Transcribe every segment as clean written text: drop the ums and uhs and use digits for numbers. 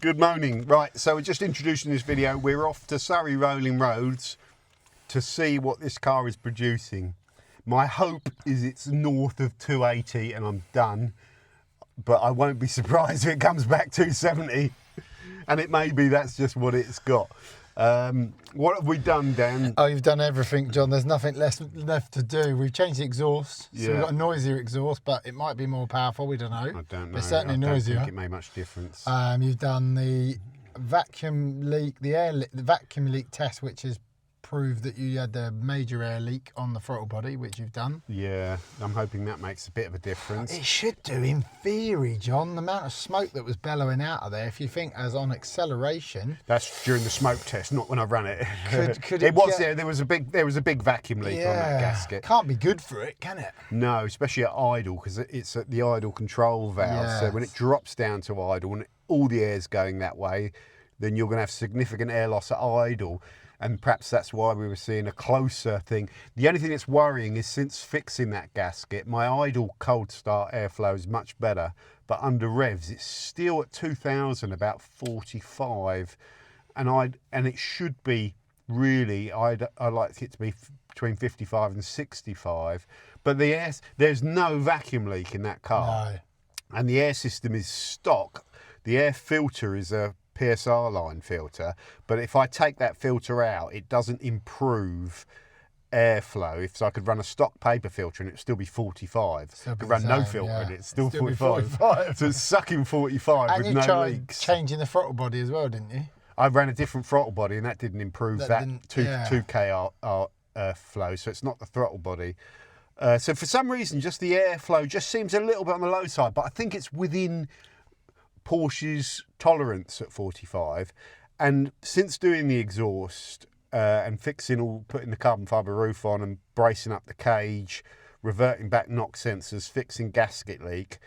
Good morning. Right, so we're just introducing this video. We're off to Surrey Rolling Roads to see what this car is producing. My hope is it's north of 280 and I'm done, but I won't be surprised if it comes back 270, and it may be that's just what it's got. What have we done, Dan? Oh, you've done everything, John. There's nothing left to do. We've changed the exhaust, so we've got a noisier exhaust, but it might be more powerful. We don't know. I don't know. It's certainly I noisier. don't think it made much difference. You've done the vacuum leak, the vacuum leak test, which has proved that you had a major air leak on the throttle body, which you've done. Yeah, I'm hoping that makes a bit of a difference. It should do, in theory, John. The amount of smoke that was bellowing out of there, if you think as on acceleration. That's during the smoke test, not when I ran it. Could it was there. There was a big vacuum leak on that gasket. Can't be good for it, can it? No, especially at idle, because it's at the idle control valve. Yes. So when it drops down to idle and all the air's going that way, then you're going to have significant air loss at idle. And perhaps that's why we were seeing a closer thing. The only thing that's worrying is since fixing that gasket, my idle cold start airflow is much better, but under revs it's still at 2000, about 45, and it should be really. I like it to be between 55 and 65, but there's no vacuum leak in that car, and the air system is stock. The air filter is a PSR line filter, but if I take that filter out, it doesn't improve airflow. If so, I could run a stock paper filter and it would still be 45. I could run no filter and it's still 45. So it's sucking 45 and with you no tried leaks. Changing the throttle body as well, didn't you? I ran a different throttle body and that didn't improve that 2K flow, so it's not the throttle body. So for some reason, just the airflow just seems a little bit on the low side, but I think it's within Porsche's tolerance at 45, and since doing the exhaust and putting the carbon fibre roof on and bracing up the cage, reverting back knock sensors, fixing gasket leak,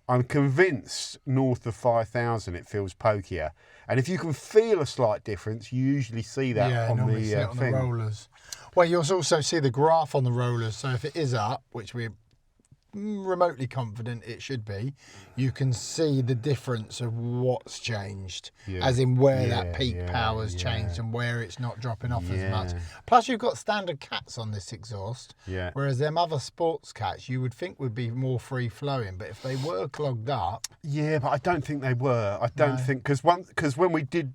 I'm convinced north of 5,000 it feels pokier. And if you can feel a slight difference, you usually see that on the rollers. Well, you'll also see the graph on the rollers, so if it is up, which we're remotely confident it should be, you can see the difference of what's changed, as in where that peak power's changed and where it's not dropping off as much. Plus you've got standard cats on this exhaust, whereas them other sports cats you would think would be more free flowing, but if they were clogged up, but I don't think they were. I don't think, because when we did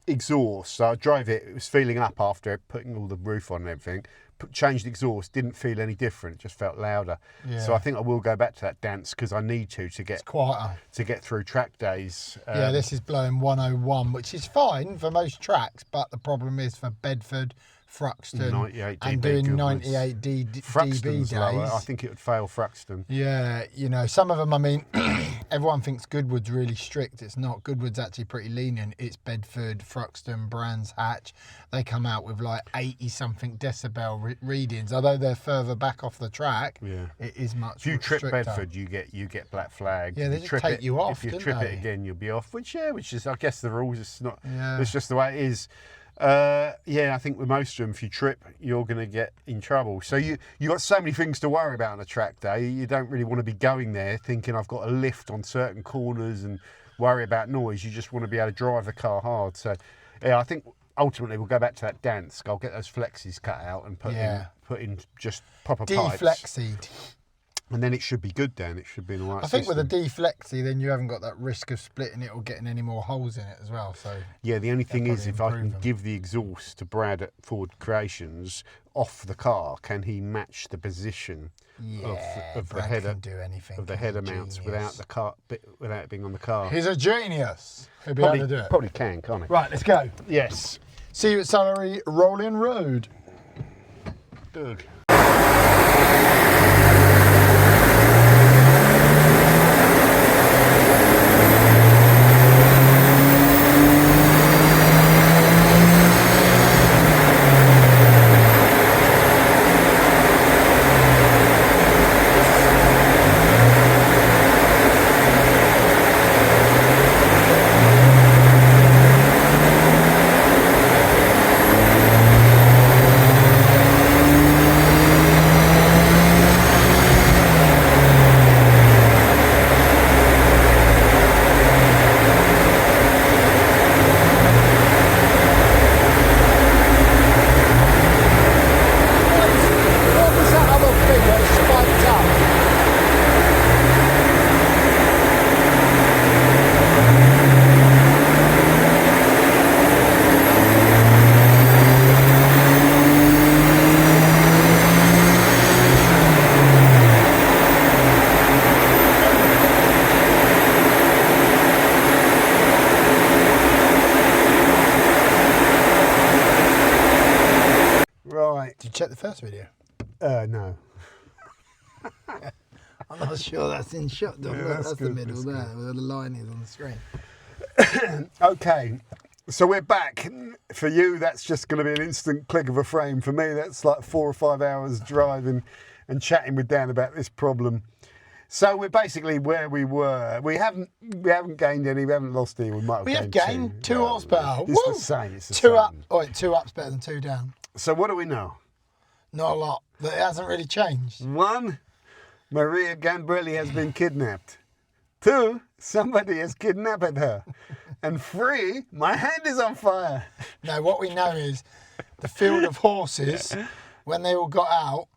exhaust, so I drove it was feeling up after putting all the roof on and everything. Changed exhaust, didn't feel any different, just felt louder. So I think I will go back to that dance because I need to get quieter to get through track days. This is blowing 101, which is fine for most tracks, but the problem is for Bedford, Thruxton, and doing 98 dB days. Lower. I think it would fail Thruxton. Yeah, you know, some of them, I mean, everyone thinks Goodwood's really strict. It's not. Goodwood's actually pretty lenient. It's Bedford, Thruxton, Brands Hatch. They come out with like 80-something decibel readings. Although they're further back off the track, it is much If you trip stricter. Bedford, you get black flagged. Yeah, they just take you off, If you trip it again, you'll be off. Which is, I guess, the rules. It's not. It's just the way it is. I think with most of them, if you trip, you're going to get in trouble. So you got so many things to worry about on a track day. You don't really want to be going there thinking I've got a lift on certain corners and worry about noise. You just want to be able to drive the car hard. So I think ultimately we'll go back to that dance. I'll get those flexes cut out and put in just proper pipes. Deflexied. And then it should be good, Dan. It should be the right I think system. with a deflexy, then you haven't got that risk of splitting it or getting any more holes in it as well. So the only thing is, if I can give the exhaust to Brad at Ford Creations off the car, can he match the position of the header, header mounts without it being on the car? He's a genius. He'll be able to do it. Probably can, can't he? Right, let's go. Yes. See you at Surrey Rolling Road. Doug. you check the first video? No. I'm not sure that's in shot, though. Yeah, Look, that's that's the good, middle that's there, where the line is on the screen. Okay, so we're back. For you, that's just going to be an instant click of a frame. For me, that's like 4 or 5 hours driving and chatting with Dan about this problem. So we're basically where we were. We haven't gained any. We haven't lost any. We have gained 2 horsepower. It's Woo! the same. It's the 2 same. up. Oh, wait, 2 up's better than 2 down. So what do we know? Not a lot. But it hasn't really changed. 1, Maria Gambrelli has been kidnapped. 2, somebody has kidnapped her. And 3, my hand is on fire. No, what we know is the field of horses, when they all got out,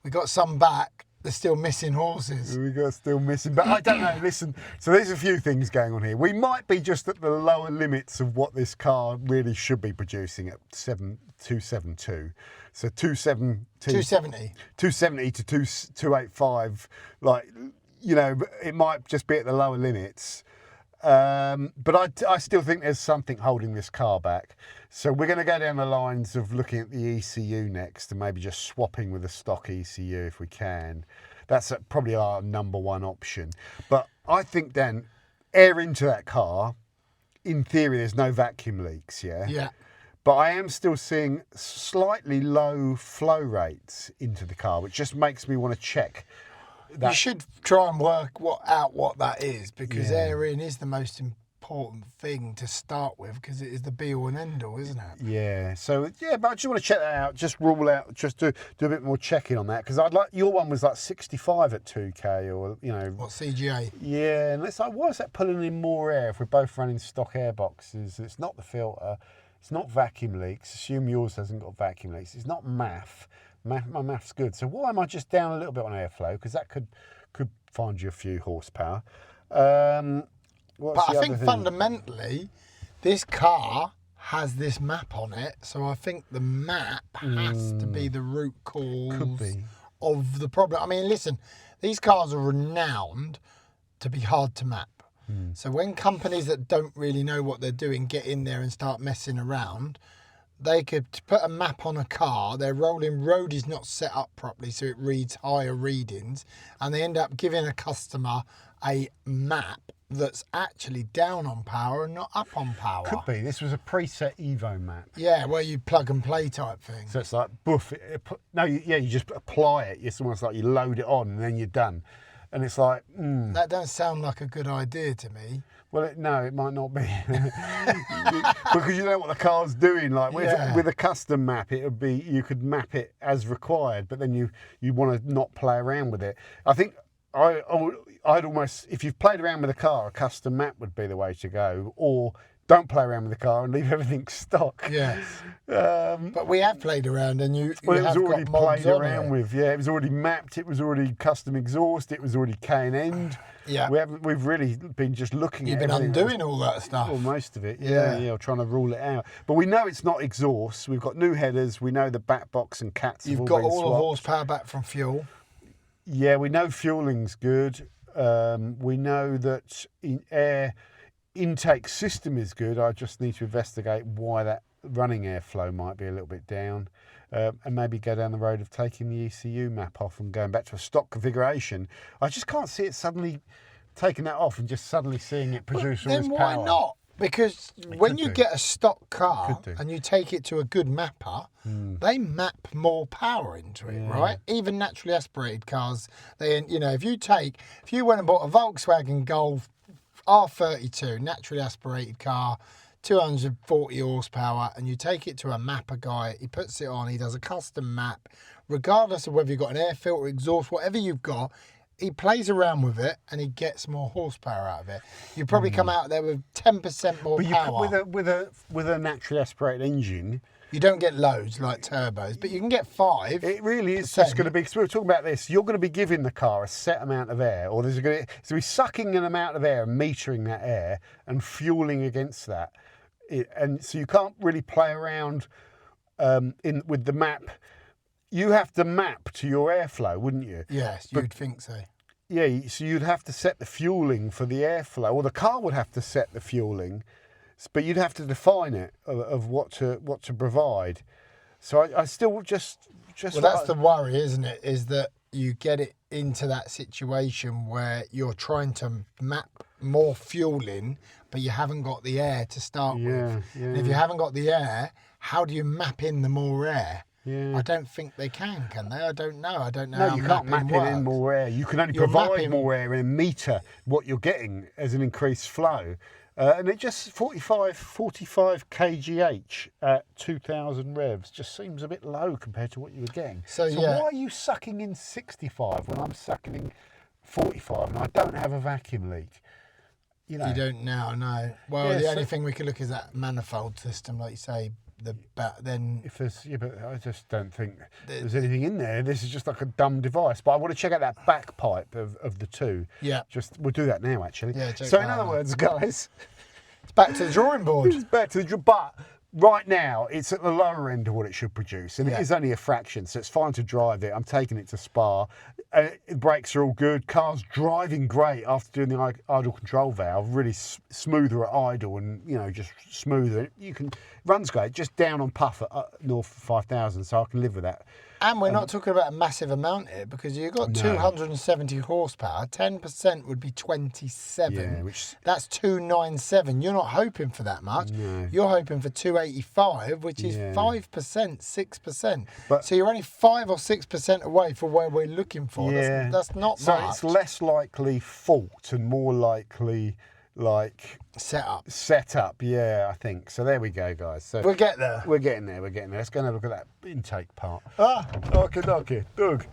we got some back. They're still missing horses. We got still missing, but I don't know. Listen, so there's a few things going on here. We might be just at the lower limits of what this car really should be producing at 272. So 270 to 285. Like, you know, it might just be at the lower limits. But I still think there's something holding this car back. So we're going to go down the lines of looking at the ECU next and maybe just swapping with a stock ECU if we can. That's probably our number 1 option. But I think, Dan, air into that car, in theory, there's no vacuum leaks, yeah? Yeah. But I am still seeing slightly low flow rates into the car, which just makes me want to check. You should try and work out what that is, because Yeah. air in is the most important thing to start with, because it is the be all and end all, isn't it? Yeah. So yeah, but I just want to check that out. Just rule out. Just do a bit more checking on that, because I'd like your one was like 65 at 2K, or you know. What, CGA? Yeah, and it's like, why is that pulling in more air if we're both running stock air boxes? It's not the filter. It's not vacuum leaks. Assume yours hasn't got vacuum leaks. It's not MAF. My math's good. So why am I just down a little bit on airflow? Because that could find you a few horsepower. But I think fundamentally, this car has this map on it. So I think the map has to be the root cause of the problem. I mean, listen, these cars are renowned to be hard to map. So when companies that don't really know what they're doing get in there and start messing around, they could put a map on a car, their rolling road is not set up properly, so it reads higher readings, and they end up giving a customer a map that's actually down on power and not up on power. Could be. This was a preset Evo map. Yeah, where you plug and play type thing. So it's like, boof. You just apply it. It's almost like you load it on and then you're done. And it's like, That don't sound like a good idea to me. Well, no, it might not be. Because you know what the car's doing. Like with a custom map, it would be, you could map it as required, but then you want to not play around with it. I think I'd almost, if you've played around with a car, a custom map would be the way to go. Or don't play around with the car and leave everything stock. Yes. But we have played around, and you it was have already got mods played on around it. with. Yeah, it was already mapped. It was already custom exhaust. It was already K and end. Yeah. We've really been just looking You've at been everything. undoing all that stuff. Well, most of it, Yeah. yeah, trying to rule it out. But we know it's not exhaust. We've got new headers. We know the back box and cats. You've have got been all the swapped. horsepower back from fuel. Yeah, we know fueling's good. We know that air intake system is good. I just need to investigate why that running airflow might be a little bit down, and maybe go down the road of taking the ECU map off and going back to a stock configuration. I just can't see it suddenly taking that off and just suddenly seeing it produce all this Then power. why not? Because when you do. get a stock car Could do. and you take it to a good mapper, they map more power into it, right? Even naturally aspirated cars, if you went and bought a Volkswagen Golf R32 naturally aspirated car, 240 horsepower, and you take it to a mapper guy, he puts it on, he does a custom map, regardless of whether you've got an air filter, exhaust, whatever you've got, he plays around with it and he gets more horsepower out of it. You probably come out there with 10% more But power. with a naturally aspirated engine, You don't get loads like turbos, but you can get 5. it really is just going to be. Because we were talking about this. You're going to be giving the car a set amount of air, or there's going to be sucking an amount of air and metering that air and fueling against that. And so you can't really play around with the map. You have to map to your airflow, wouldn't you? Yes, you'd think so. Yeah, so you'd have to set the fueling for the airflow, or the car would have to set the fueling, but you'd have to define it of what to provide. So I still just just Well, that's the worry, isn't it? Is that you get it into that situation where you're trying to map more fuel in, but you haven't got the air to start with. Yeah. And if you haven't got the air, how do you map in the more air? Yeah. I don't think they can they? I don't know. I don't know No, how you can't map mapping it in works. more air. You can only You're provide mapping- more air and meter what you're getting as an increased flow. And it just 45 kgh at 2,000 revs just seems a bit low compared to what you were getting. So, yeah. why are you sucking in 65 when I'm sucking in 45 and I don't have a vacuum leak? You know. You don't now, no. Well, Yeah, the so- only thing we could look is that manifold system, like you say. Then If there's, yeah, but I just don't think there's anything in there. This is just like a dumb device. But I want to check out that back pipe of the two. Yeah. We'll do that now, actually. Yeah, check so that in other out. words, guys, it's back to the drawing board. it's back to the but right now it's at the lower end of what it should produce, and Yeah. it is only a fraction, so it's fine to drive it. I'm taking it to Spa. The brakes are all good. Car's driving great after doing the idle control valve. Really smoother at idle, and just smoother. You can runs great. Just down on puff at north of 5,000, so I can live with that. And we're not talking about a massive amount here, because you've got 270 horsepower. 10% would be 27. Yeah, which That's 297. You're not hoping for that much. No. You're hoping for 285, which is Yeah. 5%, 6%. But- so you're only 5 or 6% away from where we're looking for. Yeah. That's not so much. it's less likely fault and more likely Set up. set up. Yeah, I think so. There we go, guys. So We'll get there. we're getting there. Let's go and have a look at that intake part. Ah. Okay, Doug.